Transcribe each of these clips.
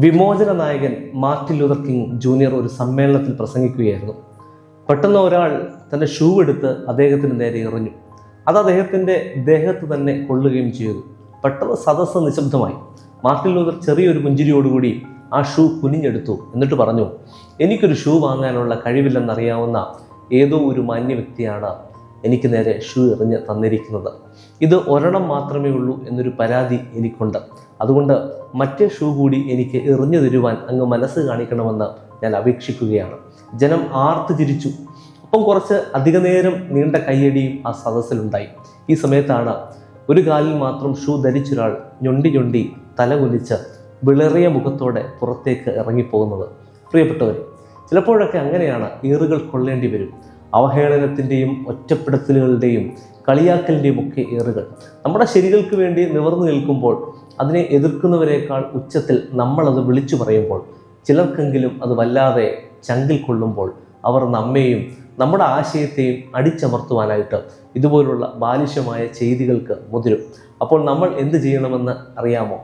വിമോചന നായകൻ Martin Luther king junior ഒരു സമ്മേളനത്തിൽ പ്രസംഗിക്കുകയായിരുന്നു. പെട്ടെന്ന് ഒരാൾ തൻ്റെ ഷൂ എടുത്ത് അദ്ദേഹത്തിന് നേരെ എറിഞ്ഞു. അത് അദ്ദേഹത്തിൻ്റെ ദേഹത്ത് തന്നെ കൊള്ളുകയും ചെയ്തു. പെട്ടെന്ന് സദസ്സ് നിശബ്ദമായി. മാർട്ടിൻ ലൂതർ ചെറിയൊരു പുഞ്ചിരിയോടുകൂടി ആ ഷൂ കുനിഞ്ഞെടുത്തു. എന്നിട്ട് പറഞ്ഞു, എനിക്കൊരു ഷൂ വാങ്ങാനുള്ള കഴിവില്ലെന്നറിയാവുന്ന ഏതോ ഒരു മാന്യ വ്യക്തിയാണ് എനിക്ക് നേരെ ഷൂ എറിഞ്ഞ് തന്നിരിക്കുന്നത്. ഇത് ഒരെണ്ണം മാത്രമേ ഉള്ളൂ എന്നൊരു പരാതി എനിക്കുണ്ട്. അതുകൊണ്ട് മറ്റേ ഷൂ കൂടി എനിക്ക് എറിഞ്ഞു തരുവാൻ അങ്ങ് മനസ്സ് കാണിക്കണമെന്ന് ഞാൻ അപേക്ഷിക്കുകയാണ്. ജനം ആർത്തു ചിരിച്ചു. ഒപ്പം കുറച്ച് അധിക നേരം നീണ്ട കയ്യടിയും ആ സദസ്സിലുണ്ടായി. ഈ സമയത്താണ് ഒരു കാലിൽ മാത്രം ഷൂ ധരിച്ചൊരാൾ ഞൊണ്ടി തലകുലിച്ച് വിളറിയ മുഖത്തോടെ പുറത്തേക്ക് ഇറങ്ങിപ്പോകുന്നത്. പ്രിയപ്പെട്ടവർ, ചിലപ്പോഴൊക്കെ അങ്ങനെയാണ് ഏറുകൾ കൊള്ളേണ്ടി വരും. അവഹേളനത്തിൻ്റെയും ഒറ്റപ്പെടുത്തലുകളുടെയും കളിയാക്കലിൻ്റെയും ഒക്കെ ഏറുകൾ. നമ്മുടെ ശരികൾക്ക് വേണ്ടി നിവർന്നു നിൽക്കുമ്പോൾ അതിനെ എതിർക്കുന്നവരെക്കാൾ ഉച്ചത്തിൽ നമ്മളത് വിളിച്ചു പറയുമ്പോൾ, ചിലർക്കെങ്കിലും അത് വല്ലാതെ ചങ്കിൽ കൊള്ളുമ്പോൾ അവർ നമ്മെയും നമ്മുടെ ആശയത്തെയും അടിച്ചമർത്തുവാനായിട്ട് ഇതുപോലുള്ള ബാലിശമായ ചെയ്തികൾക്ക് മുതിരും. അപ്പോൾ നമ്മൾ എന്ത് ചെയ്യണമെന്ന് അറിയാമോ?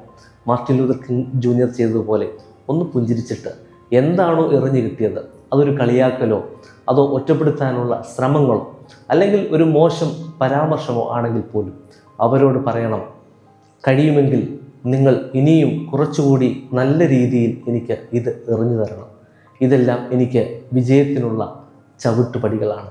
മാർട്ടിൻ ലൂതർ കിങ് ജൂനിയർ ചെയ്തതുപോലെ ഒന്ന് പുഞ്ചിരിച്ചിട്ട്, എന്താണോ എറിഞ്ഞു കിട്ടിയത്, അതൊരു കളിയാക്കലോ അതോ ഒറ്റപ്പെടുത്താനുള്ള ശ്രമങ്ങളോ അല്ലെങ്കിൽ ഒരു മോശം പരാമർശമോ ആണെങ്കിൽ പോലും അവരോട് പറയണം, കഴിയുമെങ്കിൽ നിങ്ങൾ ഇനിയും കുറച്ചുകൂടി നല്ല രീതിയിൽ എനിക്ക് ഇത് എറിഞ്ഞു തരണം. ഇതെല്ലാം എനിക്ക് വിജയത്തിനുള്ള ചവിട്ടുപടികളാണ്.